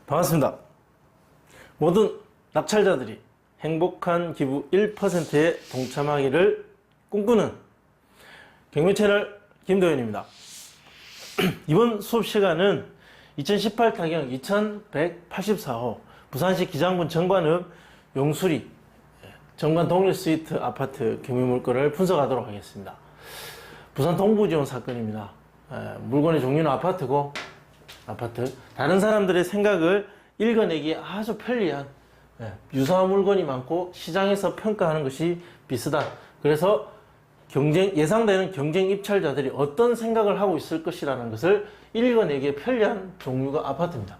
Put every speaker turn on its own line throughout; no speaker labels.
반갑습니다. 모든 낙찰자들이 행복한 기부 1%에 동참하기를 꿈꾸는 경매채널 김도현입니다. 이번 수업 시간은 2018 타경 2184호 부산시 기장군 정관읍 용수리 정관 동일 스위트 아파트 경매 물건을 분석하도록 하겠습니다. 부산 동부지원 사건입니다. 물건의 종류는 아파트고 다른 사람들의 생각을 읽어내기에 아주 편리한 유사한 물건이 많고 시장에서 평가하는 것이 비슷한, 그래서 예상되는 경쟁 입찰자들이 어떤 생각을 하고 있을 것이라는 것을 읽어내기에 편리한 종류가 아파트입니다.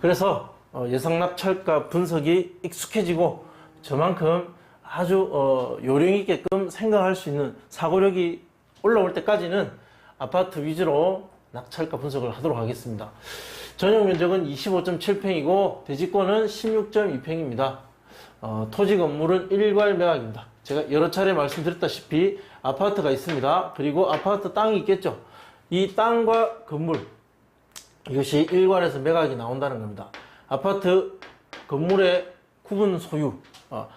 그래서 예상 낙찰가 분석이 익숙해지고 저만큼 아주 요령 있게끔 생각할 수 있는 사고력이 올라올 때까지는 아파트 위주로 낙찰가 분석을 하도록 하겠습니다. 전용 면적은 25.7평이고 대지권은 16.2평입니다. 토지 건물은 일괄 매각입니다. 제가 여러 차례 말씀드렸다시피 아파트가 있습니다. 그리고 아파트 땅이 있겠죠. 이 땅과 건물, 이것이 일괄해서 매각이 나온다는 겁니다. 아파트 건물의 구분 소유,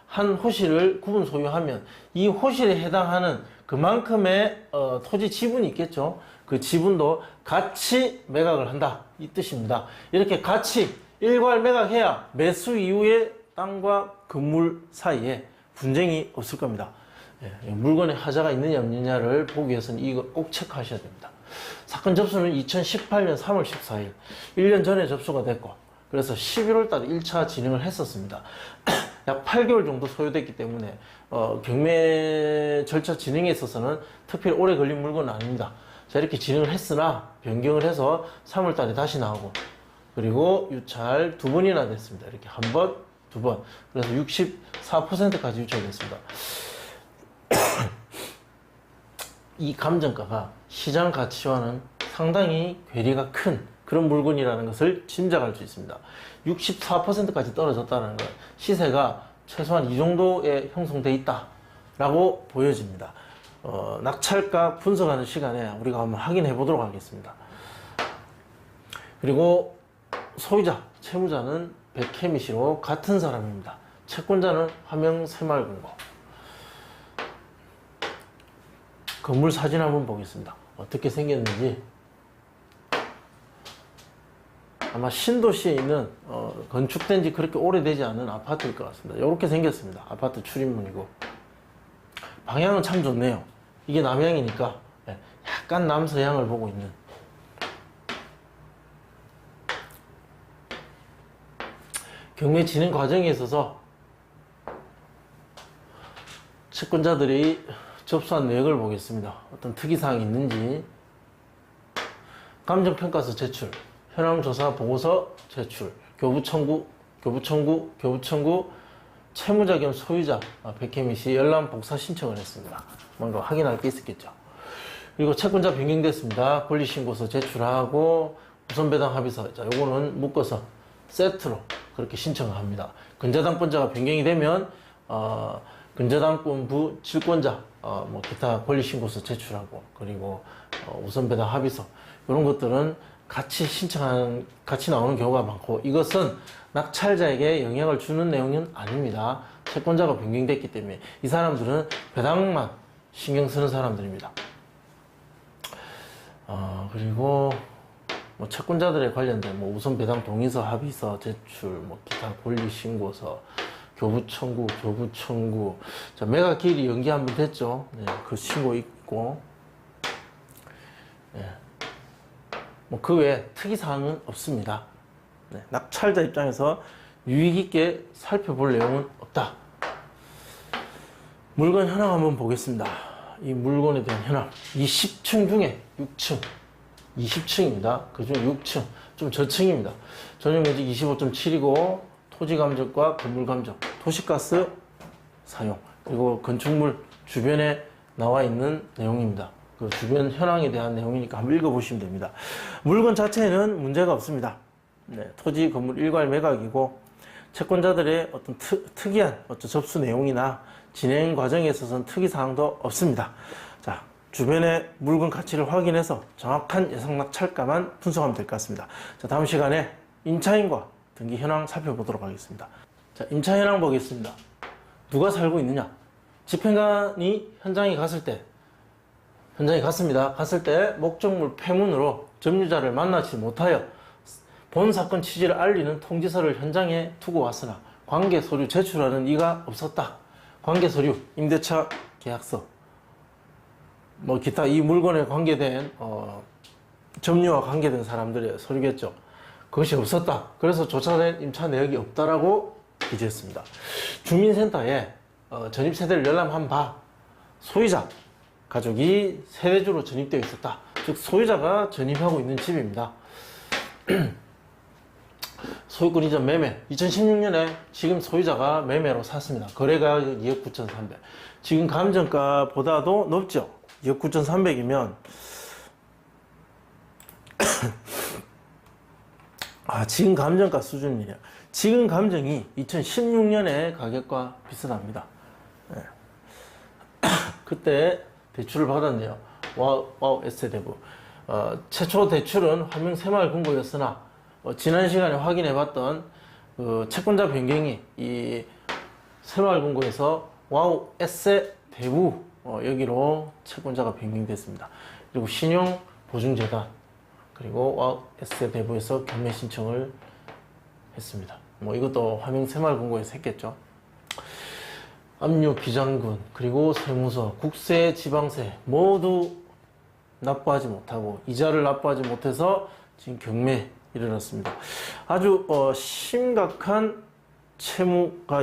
한 호실을 구분 소유하면 이 호실에 해당하는 그만큼의 토지 지분이 있겠죠. 그 지분도 같이 매각을 한다, 이 뜻입니다. 이렇게 같이 일괄 매각해야 매수 이후에 땅과 건물 사이에 분쟁이 없을 겁니다. 물건에 하자가 있느냐 없느냐를 보기 위해서는 이거 꼭 체크하셔야 됩니다. 사건 접수는 2018년 3월 14일 1년 전에 접수가 됐고, 그래서 11월 달에 1차 진행을 했었습니다. 약 8개월 정도 소요됐기 때문에 경매 절차 진행에 있어서는 특별히 오래 걸린 물건은 아닙니다. 자, 이렇게 진행을 했으나 변경을 해서 3월 달에 다시 나오고, 그리고 유찰 2번이나 됐습니다. 이렇게 한 번, 2번. 그래서 64%까지 유찰됐습니다. 이 감정가가 시장 가치와는 상당히 괴리가 큰 그런 물건이라는 것을 짐작할 수 있습니다. 64%까지 떨어졌다는 것, 시세가 최소한 이 정도에 형성되어 있다라고 보여집니다. 낙찰가 분석하는 시간에 우리가 한번 확인해 보도록 하겠습니다. 그리고 소유자, 채무자는 백혜미 씨로 같은 사람입니다. 채권자는 화명 새마을금고. 건물 사진 한번 보겠습니다. 어떻게 생겼는지. 아마 신도시에 있는 건축된 지 그렇게 오래되지 않은 아파트일 것 같습니다. 이렇게 생겼습니다. 아파트 출입문이고 방향은 참 좋네요. 이게 남향이니까 약간 남서향을 보고 있는. 경매 진행 과정에 있어서 채권자들이 접수한 내역을 보겠습니다. 어떤 특이사항이 있는지. 감정평가서 제출, 현황조사 보고서 제출, 교부청구, 채무자 겸 소유자 백혜미 씨 열람 복사 신청을 했습니다. 뭔가 확인할 게 있었겠죠. 그리고 채권자 변경됐습니다. 권리신고서 제출하고 우선배당 합의서, 자, 요거는 묶어서 세트로 그렇게 신청을 합니다. 근저당권자가 변경이 되면 근저당권부 질권자 뭐 기타 권리신고서 제출하고, 그리고 우선배당 합의서, 이런 것들은 같이 나오는 경우가 많고, 이것은 낙찰자에게 영향을 주는 내용은 아닙니다. 채권자가 변경됐기 때문에 이 사람들은 배당만 신경 쓰는 사람들입니다. 그리고 뭐 채권자들에 관련된 뭐 우선 배당 동의서, 합의서 제출, 뭐 기타 권리 신고서, 교부 청구. 자, 매각 기일이 연기 한번 됐죠. 네, 그 신고 있고. 네. 뭐 그 외에 특이 사항은 없습니다. 네, 낙찰자 입장에서 유익 있게 살펴볼 내용은 없다. 물건 현황 한번 보겠습니다. 이 물건에 대한 현황. 이 10층 중에 6층, 20층입니다. 그 중에 6층, 좀 저층입니다. 전용 면적 25.7이고 토지 감정과 건물 감정, 도시가스 사용, 그리고 건축물 주변에 나와 있는 내용입니다. 그 주변 현황에 대한 내용이니까 한번 읽어보시면 됩니다. 물건 자체는 문제가 없습니다. 네, 토지 건물 일괄 매각이고 채권자들의 어떤 특이한 접수 내용이나 진행 과정에 있어서는 특이사항도 없습니다. 자, 주변의 물건 가치를 확인해서 정확한 예상 낙찰가만 분석하면 될 것 같습니다. 자, 다음 시간에 임차인과 등기 현황 살펴보도록 하겠습니다. 자, 임차 현황 보겠습니다. 누가 살고 있느냐? 집행관이 현장에 갔습니다. 갔을 때 목적물 폐문으로 점유자를 만나지 못하여 본 사건 취지를 알리는 통지서를 현장에 두고 왔으나 관계 서류 제출하는 이가 없었다. 관계 서류, 임대차 계약서, 뭐 기타 이 물건에 관계된 점유와 관계된 사람들의 서류겠죠. 그것이 없었다. 그래서 조사된 임차 내역이 없다라고 기재했습니다. 주민센터에 전입세대를 열람한 바 소유자 가족이 세대주로 전입되어 있었다. 즉 소유자가 전입하고 있는 집입니다. 소유권 이전 매매 2016년에 지금 소유자가 매매로 샀습니다. 거래가격 2억 9,300. 지금 감정가보다도 높죠. 2억 9,300이면 지금 감정가 수준이냐. 지금 감정이 2016년의 가격과 비슷합니다. 네. 그때 대출을 받았네요. 와우 S세대부. 최초 대출은 화명 새마을금고였으나 지난 시간에 확인해봤던 채권자 변경이 이 새마을금고에서 와우 S대부 여기로 채권자가 변경됐습니다. 그리고 신용보증재단 그리고 와우 S대부에서 경매 신청을 했습니다. 뭐 이것도 화명 새마을금고에서 했겠죠. 압류 기장군 그리고 세무서 국세 지방세 모두 납부하지 못하고 이자를 납부하지 못해서 지금 경매에 일어났습니다. 아주 심각한 채무가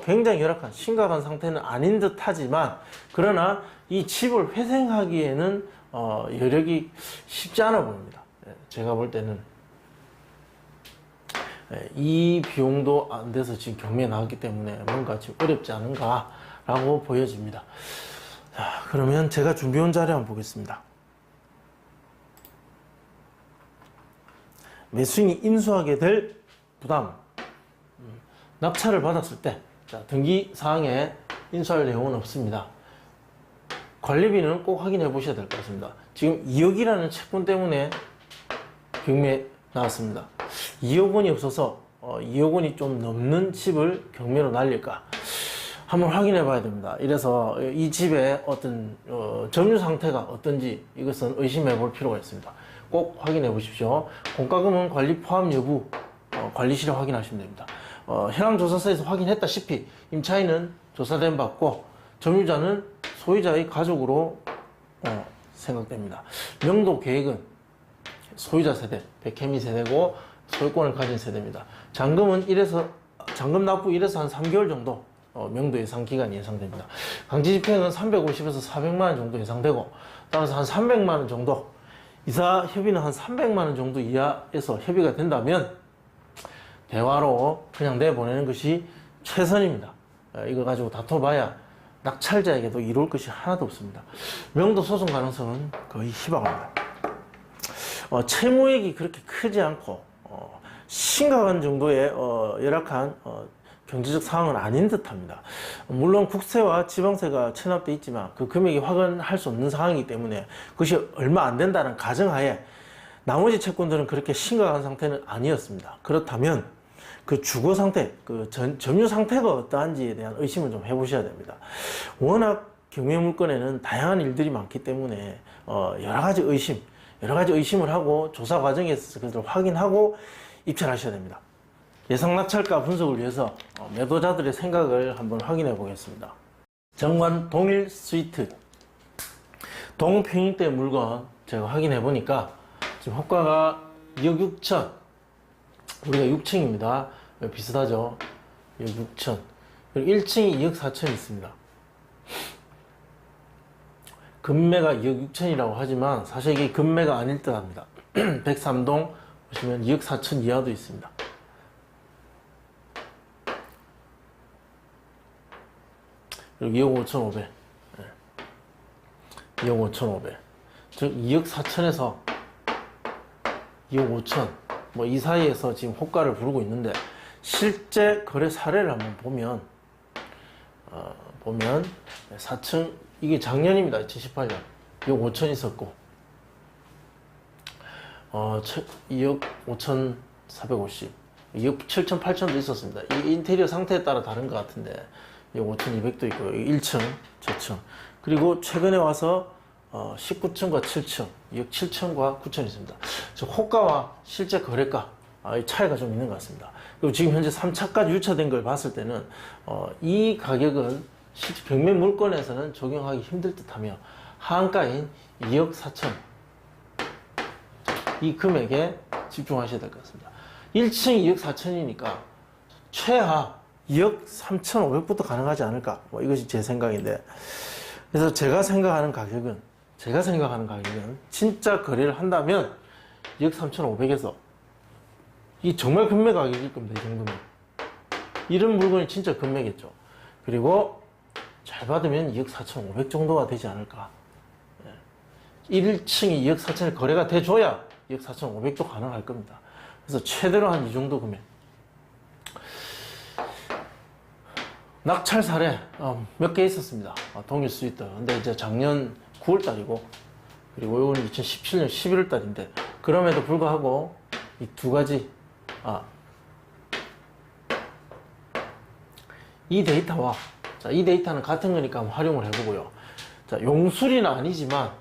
굉장히 열악한 심각한 상태는 아닌 듯 하지만 그러나 이 집을 회생하기에는 여력이 쉽지 않아 보입니다. 제가 볼 때는 이 비용도 안 돼서 지금 경매에 나왔기 때문에 뭔가 지금 어렵지 않은가 라고 보여집니다. 자, 그러면 제가 준비한 자료 한번 보겠습니다. 매수인이 인수하게 될 부담. 낙찰을 받았을 때 등기사항에 인수할 내용은 없습니다. 관리비는 꼭 확인해 보셔야 될 것 같습니다. 지금 2억이라는 채권 때문에 경매에 나왔습니다. 2억 원이 없어서 2억 원이 좀 넘는 집을 경매로 날릴까 한번 확인해 봐야 됩니다. 이래서 이 집의 어떤 점유 상태가 어떤지 이것은 의심해 볼 필요가 있습니다. 꼭 확인해 보십시오. 공과금은 관리 포함 여부 관리실에 확인하시면 됩니다. 현황조사서에서 확인했다시피 임차인은 조사된 바 없고 점유자는 소유자의 가족으로 생각됩니다. 명도 계획은 소유자 세대, 백혜미 세대고 소유권을 가진 세대입니다. 잔금 납부 1에서 한 3개월 정도 명도 예상 기간이 예상됩니다. 강제 집행은 350에서 400만 원 정도 예상되고 따라서 한 300만 원 정도 이사 협의는 한 300만 원 정도 이하에서 협의가 된다면 대화로 그냥 내보내는 것이 최선입니다. 이거 가지고 다퉈봐야 낙찰자에게도 이로울 것이 하나도 없습니다. 명도 소송 가능성은 거의 희박합니다. 채무액이 그렇게 크지 않고 심각한 정도의 열악한 경제적 상황은 아닌 듯합니다. 물론 국세와 지방세가 체납돼 있지만 그 금액이 확인할 수 없는 상황이기 때문에 그것이 얼마 안 된다는 가정하에 나머지 채권들은 그렇게 심각한 상태는 아니었습니다. 그렇다면 그 주거 상태, 그 점유 상태가 어떠한지에 대한 의심을 좀 해보셔야 됩니다. 워낙 경매 물건에는 다양한 일들이 많기 때문에 여러 가지 의심을 하고 조사 과정에서 그것을 확인하고 입찰하셔야 됩니다. 예상 낙찰가 분석을 위해서 매도자들의 생각을 한번 확인해 보겠습니다. 정관 동일 스위트 동평형대 물건 제가 확인해 보니까 지금 호가가 2억 6천, 우리가 6층입니다. 비슷하죠? 2억 6천. 그리고 1층이 2억 4천 있습니다. 금매가 2억 6천이라고 하지만 사실 이게 금매가 아닐 듯 합니다. 103동 보시면 2억 4천 이하도 있습니다. 그리고 2억 5,500. 2억 5,500. 즉 2억 4천에서 2억 5천. 뭐 이 사이에서 지금 호가를 부르고 있는데 실제 거래 사례를 한번 보면 4층 이게 작년입니다. 2018년 2억 5천 있었고 2억 5천 450. 2억 7천, 8천도 있었습니다. 이 인테리어 상태에 따라 다른 것 같은데, 5,200도 있고요. 1층, 저층. 그리고 최근에 와서 19층과 7층, 2억 7천과 9천 있습니다. 저 호가와 실제 거래가 이 차이가 좀 있는 것 같습니다. 그리고 지금 현재 3차까지 유차된 걸 봤을 때는 이 가격은 실제 벽면 물건에서는 적용하기 힘들 듯하며 하한가인 2억 4천 이 금액에 집중하셔야 될 것 같습니다. 1층 2억 4천이니까 최하 2억 3,500부터 가능하지 않을까? 이것이 제 생각인데, 그래서 제가 생각하는 가격은 진짜 거래를 한다면 2억 3,500에서 이 정말 금매 가격일 겁니다. 이 정도면 이런 물건이 진짜 금매겠죠. 그리고 잘 받으면 2억 4,500 정도가 되지 않을까. 1층이 2억 4천에 거래가 돼줘야 2억 4,500도 가능할 겁니다. 그래서 최대로 한 이 정도 금액. 낙찰 사례 몇 개 있었습니다. 동일 스위트. 근데 이제 작년 9월 달이고, 그리고 이건 2017년 11월 달인데, 그럼에도 불구하고 이 두 가지, 이 데이터와, 자, 이 데이터는 같은 거니까 한번 활용을 해보고요. 자, 용수리는 아니지만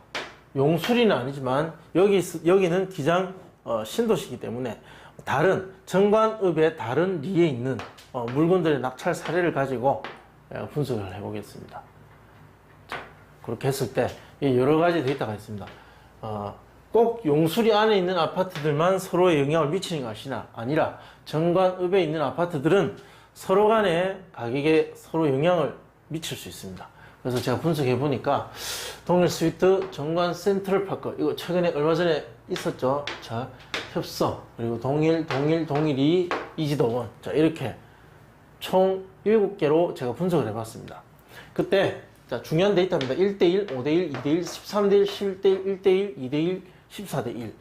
여기는 기장 신도시이기 때문에 다른 정관읍의 다른 리에 있는 물건들의 낙찰 사례를 가지고 분석을 해보겠습니다. 자, 그렇게 했을 때 여러 가지 데이터가 있습니다. 꼭 용수리 안에 있는 아파트들만 서로에 영향을 미치는 것이 아니라 정관읍에 있는 아파트들은 서로 간의 가격에 서로 영향을 미칠 수 있습니다. 그래서 제가 분석해 보니까 동일 스위트, 정관 센트럴파크, 이거 최근에 얼마 전에 있었죠. 자, 협성, 그리고 동일이, 이지도원. 자, 이렇게 총 7개로 제가 분석을 해봤습니다. 그때, 자, 중요한 데이터입니다. 1대1, 5대1, 2대1, 13대1, 11대1, 1대1, 2대1, 14대1.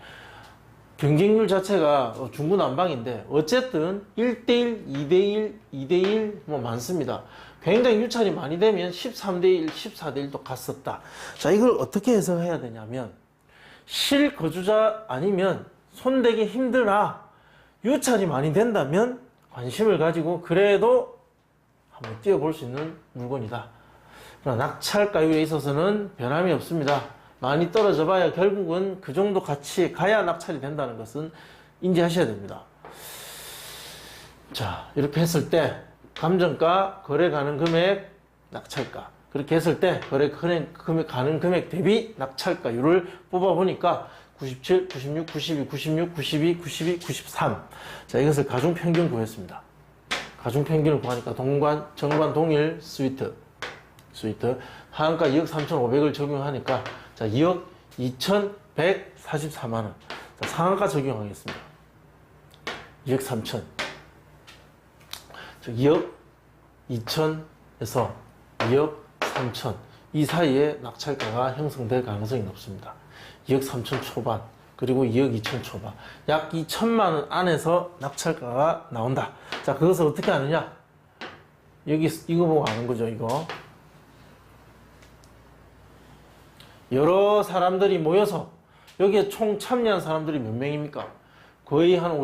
경쟁률 자체가 중구난방인데, 어쨌든 1대1, 2대1, 2대1 뭐 많습니다. 굉장히 유찰이 많이 되면 13대1, 14대1도 갔었다. 자, 이걸 어떻게 해석해야 되냐면, 실거주자 아니면 손대기 힘드나 유찰이 많이 된다면 관심을 가지고 그래도 한번 뛰어볼 수 있는 물건이다. 그러나 낙찰가율에 있어서는 변함이 없습니다. 많이 떨어져 봐야 결국은 그 정도 가치에 가야 낙찰이 된다는 것은 인지하셔야 됩니다. 자, 이렇게 했을 때 감정가, 거래 가능 금액, 낙찰가, 그렇게 했을 때 거래 가능 금액 대비 낙찰가율을 뽑아보니까 97, 96, 92, 96, 92, 92, 93. 자, 이것을 가중평균 구했습니다. 가중평균을 구하니까 정관 동일 스위트 하한가 2억 3,500을 적용하니까, 자, 2억 2,144만원. 자, 상한가 적용하겠습니다. 2억 3천. 2억 2천에서 2억 3천. 이 사이에 낙찰가가 형성될 가능성이 높습니다. 2억 3천 초반, 그리고 2억 2천 초반. 약 2천만원 안에서 낙찰가가 나온다. 자, 그것을 어떻게 아느냐? 여기, 이거 보고 아는 거죠, 이거. 여러 사람들이 모여서, 여기에 총 참여한 사람들이 몇 명입니까? 거의 한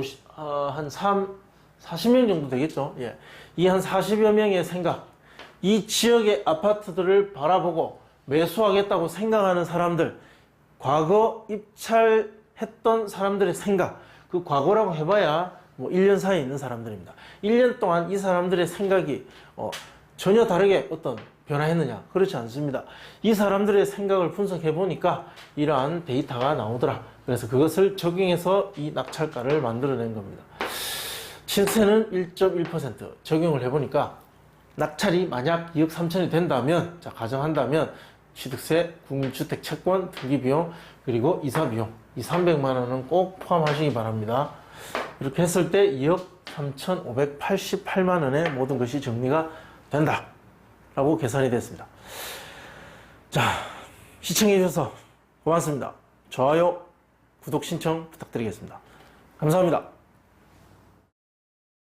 40명 정도 되겠죠? 예. 이 한 40여 명의 생각, 이 지역의 아파트들을 바라보고 매수하겠다고 생각하는 사람들, 과거 입찰했던 사람들의 생각, 그 과거라고 해봐야 뭐 1년 사이에 있는 사람들입니다. 1년 동안 이 사람들의 생각이 전혀 다르게 어떤 변화했느냐? 그렇지 않습니다. 이 사람들의 생각을 분석해 보니까 이러한 데이터가 나오더라. 그래서 그것을 적용해서 이 낙찰가를 만들어낸 겁니다. 시세는 1.1% 적용을 해보니까 낙찰이 만약 2억 3천이 된다면, 자, 가정한다면 취득세, 국민주택 채권, 등기비용, 그리고 이사비용, 이 300만 원은 꼭 포함하시기 바랍니다. 이렇게 했을 때 2억 3,588만 원의 모든 것이 정리가 된다 라고 계산이 됐습니다. 자, 시청해 주셔서 고맙습니다. 좋아요, 구독 신청 부탁드리겠습니다. 감사합니다.